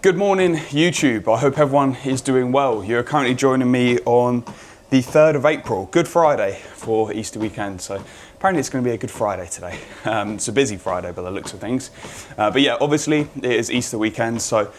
Good morning, YouTube. I hope everyone is doing well. You're currently joining me on the 3rd of April, Good Friday for Easter weekend. So apparently it's going to be a good Friday today. It's a busy Friday by the looks of things. But yeah, obviously it is Easter weekend. So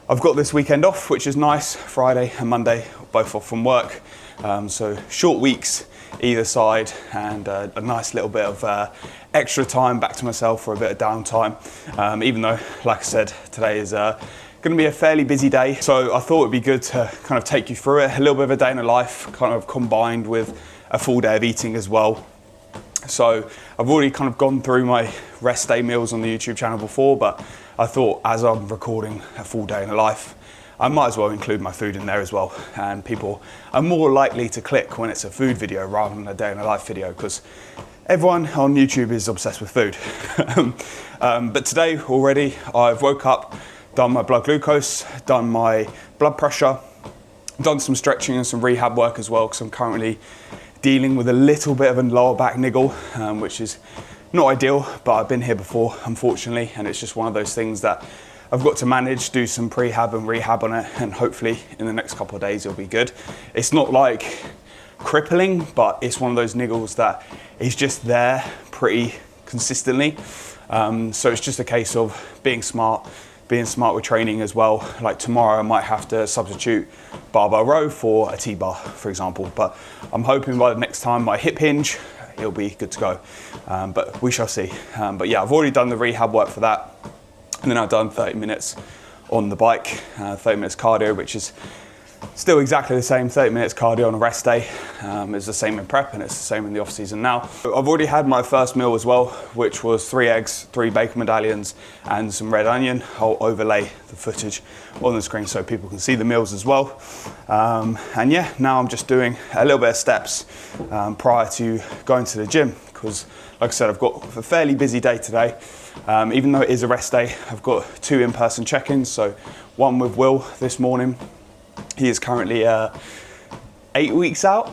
I've got this weekend off, which is nice. Friday and Monday, both off from work. So short weeks either side, and a nice little bit of extra time back to myself for a bit of downtime. Even though, like I said, today is going to be a fairly busy day, so I thought it'd be good to kind of take you through it, a little bit of a day in the life, kind of combined with a full day of eating as well. So I've already kind of gone through my rest day meals on the YouTube channel before, but I thought as I'm recording a full day in the life, I might as well include my food in there as well. And people are more likely to click when it's a food video rather than a day in the life video, because everyone on YouTube is obsessed with food. But today already I've woke up, done my blood glucose, done my blood pressure, done some stretching and some rehab work as well, because I'm currently dealing with a little bit of a lower back niggle, which is not ideal, but I've been here before, unfortunately, and it's just one of those things that I've got to manage, do some prehab and rehab on it, and hopefully in the next couple of days it'll be good. It's not like crippling, but it's one of those niggles that is just there pretty consistently. So it's just a case of being smart with training as well. Like tomorrow I might have to substitute barbell row for a T-bar, for example, but I'm hoping by the next time my hip hinge, it'll be good to go. But we shall see. But yeah, I've already done the rehab work for that. And then I've done 30 minutes on the bike, 30 minutes cardio, which is still exactly the same, 30 minutes cardio on a rest day. It's the same in prep and it's the same in the off season now. I've already had my first meal as well, which was 3 eggs, 3 bacon medallions and some red onion. I'll overlay the footage on the screen so people can see the meals as well. And yeah, now I'm just doing a little bit of steps prior to going to the gym, because like I said, I've got a fairly busy day today. Even though it is a rest day, I've got 2 in-person check-ins. So one with Will this morning. He is currently 8 weeks out.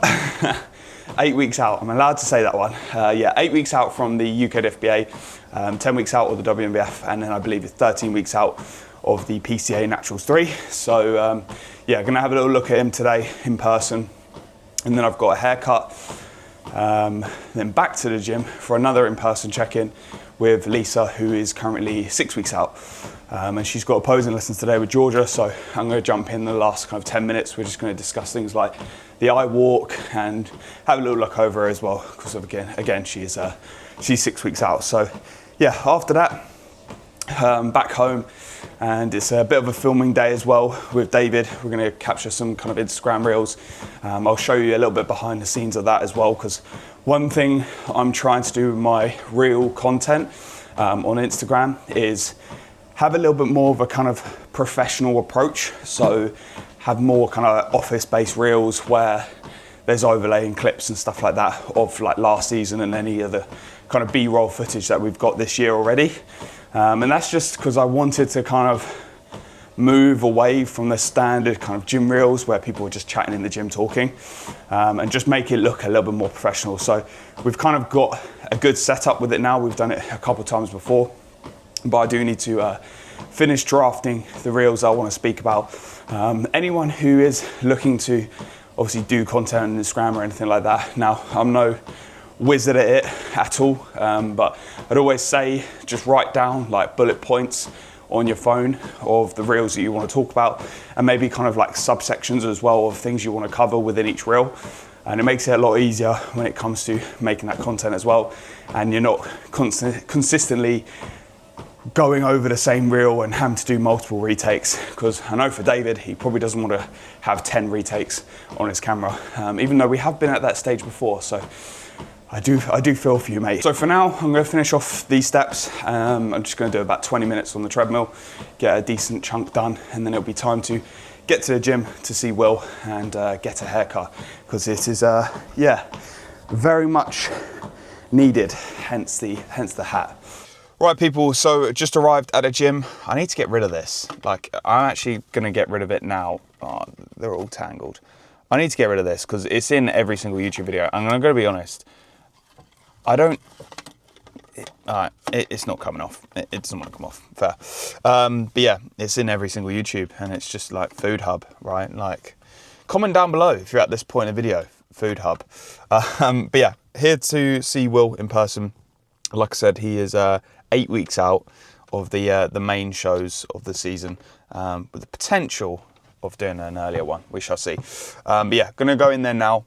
8 weeks out, I'm allowed to say that one. Yeah, 8 weeks out from the UKDFBA, 10 weeks out of the WNBF, and then I believe it's 13 weeks out of the PCA Naturals 3. So yeah, gonna have a little look at him today in person. And then I've got a haircut, then back to the gym for another in-person check-in with Lisa, who is currently 6 weeks out. And she's got opposing lessons today with Georgia, so I'm going to jump in the last kind of 10 minutes. We're just going to discuss things like the eye walk and have a little look over her as well, because of again she's 6 weeks out. So yeah, after that, back home, and it's a bit of a filming day as well with David. We're going to capture some kind of Instagram reels. I'll show you a little bit behind the scenes of that as well, because one thing I'm trying to do with my reel content on Instagram is have a little bit more of a kind of professional approach. So have more kind of office-based reels where there's overlaying clips and stuff like that of like last season and any other kind of B-roll footage that we've got this year already. And that's just because I wanted to kind of move away from the standard kind of gym reels where people are just chatting in the gym talking, and just make it look a little bit more professional. So we've kind of got a good setup with it now. We've done it a couple of times before, but I do need to finish drafting the reels I want to speak about. Anyone who is looking to obviously do content on Instagram or anything like that, now I'm no wizard at it at all, but I'd always say just write down like bullet points on your phone of the reels that you want to talk about, and maybe kind of like subsections as well of things you want to cover within each reel. And it makes it a lot easier when it comes to making that content as well, and you're not consistently going over the same reel and having to do multiple retakes, because I know for David, he probably doesn't want to have 10 retakes on his camera, even though we have been at that stage before. So I do feel for you, mate. So for now, I'm going to finish off these steps. I'm just going to do about 20 minutes on the treadmill, get a decent chunk done, and then it'll be time to get to the gym to see Will and get a haircut, because it is, yeah, very much needed, hence the hat. Right, people, so just arrived at a gym. I need to get rid of this. Like, I'm actually going to get rid of it now. Oh, they're all tangled. I need to get rid of this because it's in every single YouTube video. And I'm going to be honest, it's not coming off. It doesn't want to come off. Fair. But yeah, it's in every single YouTube, and it's just like Food Hub, right? Like, comment down below if you're at this point in the video. Food Hub. But yeah, here to see Will in person. Like I said, he is 8 weeks out of the main shows of the season, with the potential of doing an earlier one. We shall see. But yeah, gonna go in there now.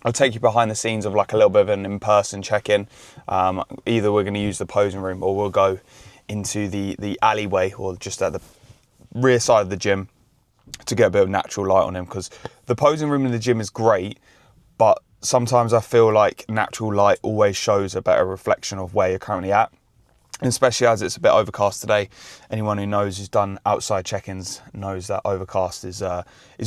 I'll take you behind the scenes of like a little bit of an in-person check-in. Either we're going to use the posing room or we'll go into the alleyway or just at the rear side of the gym to get a bit of natural light on him, because the posing room in the gym is great, but sometimes I feel like natural light always shows a better reflection of where you're currently at. And especially as it's a bit overcast today, anyone who knows who's done outside check-ins knows that overcast is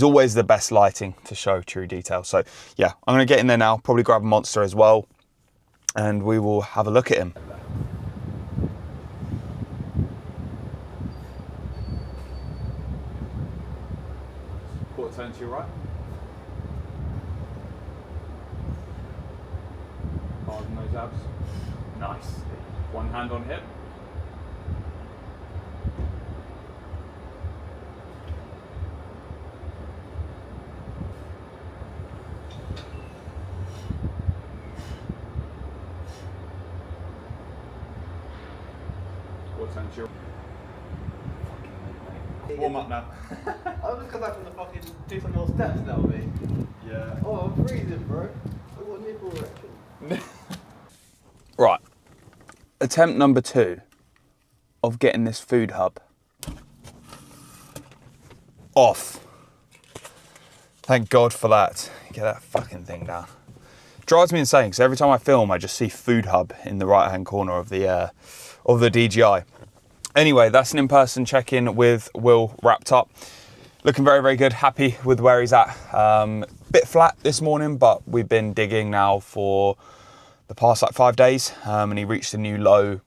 always the best lighting to show true detail. So yeah, I'm going to get in there now, probably grab a Monster as well, and we will have a look at him. Quarter turn to your right. Pardon those abs. Nice. One hand on hip. Warm up now. I'll just come back from the fucking do some more steps now, mate. Yeah. Oh, I'm freezing, bro. I've got a nipple erection. Right. Attempt number 2 of getting this Food Hub off. Thank God for that. Get that fucking thing down. Drives me insane because every time I film, I just see Food Hub in the right-hand corner of the DJI. Anyway, that's an in-person check-in with Will wrapped up. Looking very, very good. Happy with where he's at. Bit flat this morning, but we've been digging now for the past like 5 days, and he reached a new low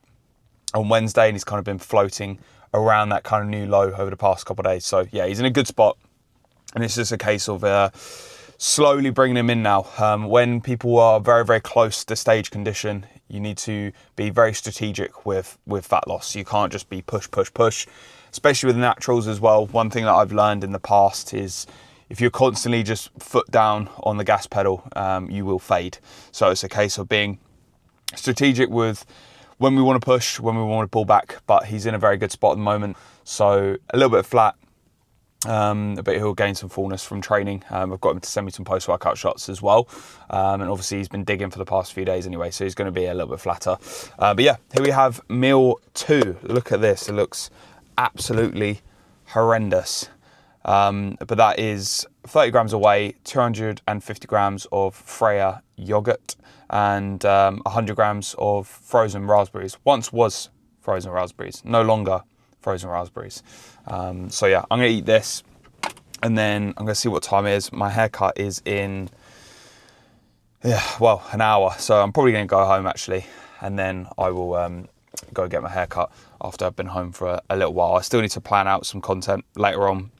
on Wednesday, and he's kind of been floating around that kind of new low over the past couple of days. So yeah, he's in a good spot, and it's just a case of slowly bringing him in now. When people are very, very close to stage condition, you need to be very strategic with fat loss. You can't just be push, especially with naturals as well. One thing that I've learned in the past is if you're constantly just foot down on the gas pedal, you will fade. So it's a case of being strategic with when we want to push, when we want to pull back, but he's in a very good spot at the moment. So a little bit flat, but he'll gain some fullness from training. I've got him to send me some post-workout shots as well. And obviously he's been digging for the past few days anyway, so he's going to be a little bit flatter. But yeah, here we have meal 2. Look at this. It looks absolutely horrendous. But that is 30 grams of whey, 250 grams of Freya yogurt, and 100 grams of frozen raspberries. Once was frozen raspberries, no longer frozen raspberries. So yeah, I'm gonna eat this, and then I'm gonna see what time it is. My haircut is in, an hour. So I'm probably gonna go home actually, and then I will go get my haircut after I've been home for a little while. I still need to plan out some content later on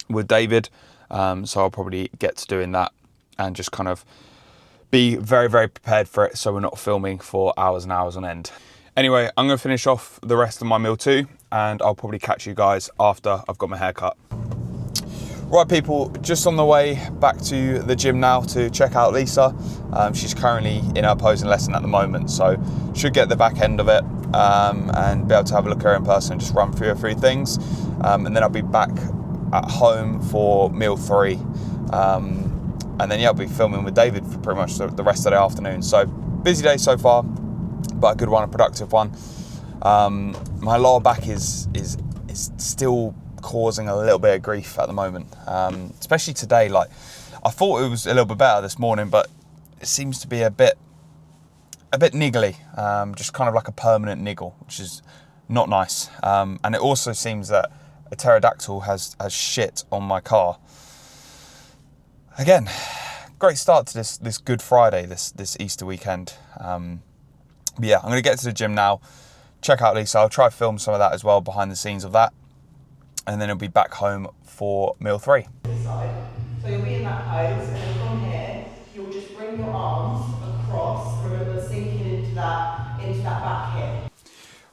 with David, so I'll probably get to doing that and just kind of be very, very prepared for it, so we're not filming for hours and hours on end. Anyway, I'm going to finish off the rest of my meal 2, and I'll probably catch you guys after I've got my haircut. Right people, just on the way back to the gym now to check out Lisa. She's currently in her posing lesson at the moment, so should get the back end of it and be able to have a look at her in person and just run through a few things. And then I'll be back at home for meal 3. And then yeah, I'll be filming with David for pretty much the rest of the afternoon. So busy day so far, but a good one, a productive one. My lower back is still causing a little bit of grief at the moment, especially today. Like, I thought it was a little bit better this morning, but it seems to be a bit niggly, just kind of like a permanent niggle, which is not nice. And it also seems that a pterodactyl has shit on my car. Again, great start to this Good Friday, this Easter weekend. But yeah, I'm going to get to the gym now, check out Lisa. I'll try to film some of that as well, behind the scenes of that. And then I'll be back home for meal 3. So you'll be in that pose, and then from here, you'll just bring your arms across. Remember, sinking into that into that back hip.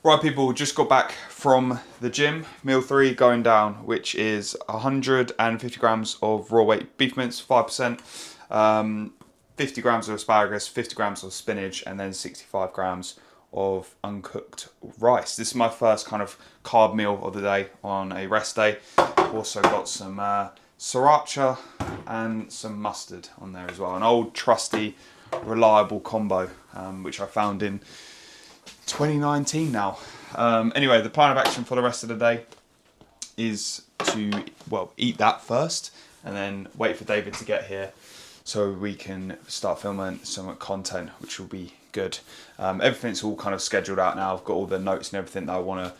Right people, just got back from the gym. Meal 3 going down, which is 150 grams of raw weight beef mince, 5%, 50 grams of asparagus, 50 grams of spinach, and then 65 grams of uncooked rice. This is my first kind of carb meal of the day on a rest day. Also got some sriracha and some mustard on there as well. An old trusty, reliable combo, which I found in 2019 now. Anyway, the plan of action for the rest of the day is to, well, eat that first and then wait for David to get here so we can start filming some content, which will be good. Everything's all kind of scheduled out now. I've got all the notes and everything that I want to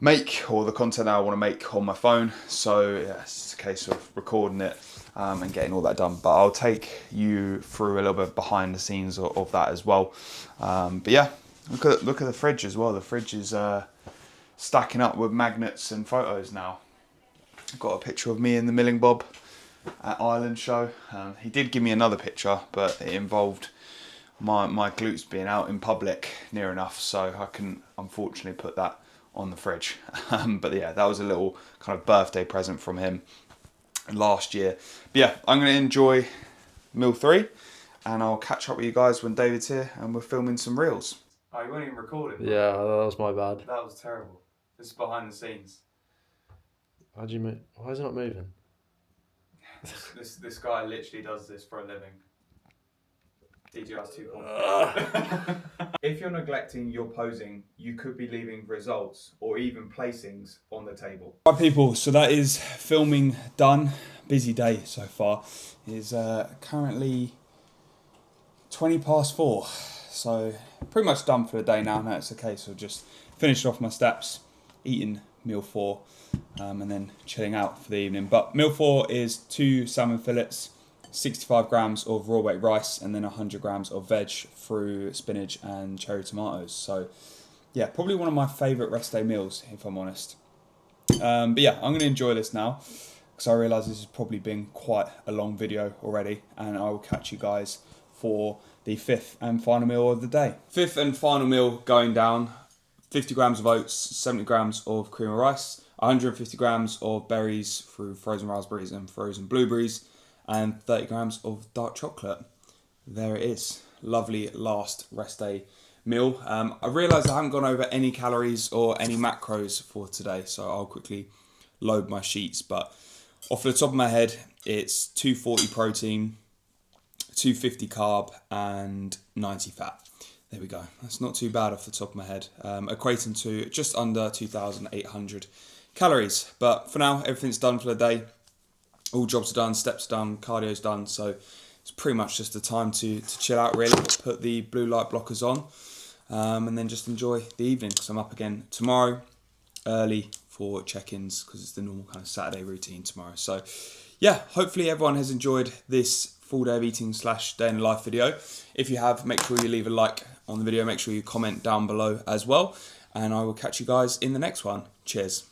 make, or the content that I want to make on my phone. So yeah, it's a case of recording it and getting all that done. But I'll take you through a little bit behind the scenes of that as well. But yeah, look at the fridge as well. The fridge is stacking up with magnets and photos now. I've got a picture of me in the Milling Bob at Ireland show. He did give me another picture, but it involved my glutes being out in public near enough, so I couldn't unfortunately put that on the fridge. But yeah, that was a little kind of birthday present from him last year. But yeah, I'm going to enjoy meal 3 and I'll catch up with you guys when David's here and we're filming some reels. Oh, you weren't even recording? Yeah, that was my bad. That was terrible. This is behind the scenes. How'd you move? Why is it not moving? This guy literally does this for a living. DJR's 2.0. If you're neglecting your posing, you could be leaving results or even placings on the table. Right people, so that is filming done. Busy day so far. It is currently 4:20. So pretty much done for the day now. Now it's a case of just finishing off my steps, eating meal 4, and then chilling out for the evening. But meal 4 is 2 salmon fillets, 65 grams of raw weight rice, and then 100 grams of veg through spinach and cherry tomatoes. So yeah, probably one of my favourite rest day meals, if I'm honest. But yeah, I'm going to enjoy this now because I realise this has probably been quite a long video already, and I will catch you guys for the 5th and final meal of the day. 5th and final meal going down: 50 grams of oats, 70 grams of cream of rice, 150 grams of berries through frozen raspberries and frozen blueberries, and 30 grams of dark chocolate. There it is. Lovely last rest day meal. I realised I haven't gone over any calories or any macros for today, so I'll quickly load my sheets. But off the top of my head, it's 240 protein, 250 carb, and 90 fat. There we go. That's not too bad off the top of my head, equating to just under 2,800 calories. But for now, everything's done for the day. All jobs are done, steps done, cardio's done. So it's pretty much just the time to chill out really, put the blue light blockers on, and then just enjoy the evening. So I'm up again tomorrow early for check-ins because it's the normal kind of Saturday routine tomorrow. So yeah, hopefully everyone has enjoyed this full day of eating / day in the life video. If you have, make sure you leave a like on the video, make sure you comment down below as well, and I will catch you guys in the next one. Cheers.